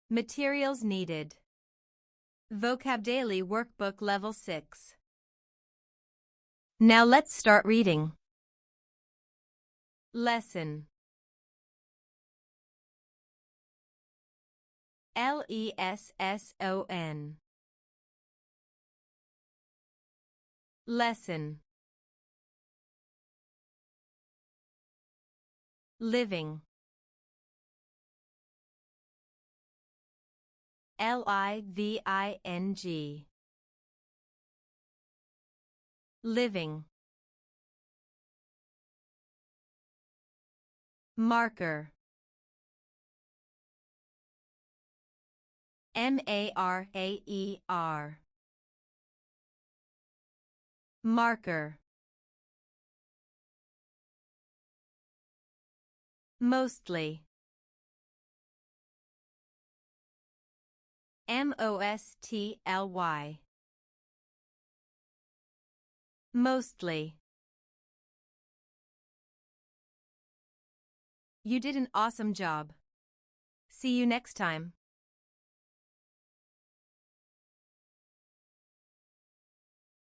Materials needed. VocabDaily Workbook Level 6. Now let's start reading. Lesson. Lesson. Lesson. Living. Living. Living. Marker. Marker. Marker. Mostly. Mostly. Mostly. You did an awesome job. See you next time.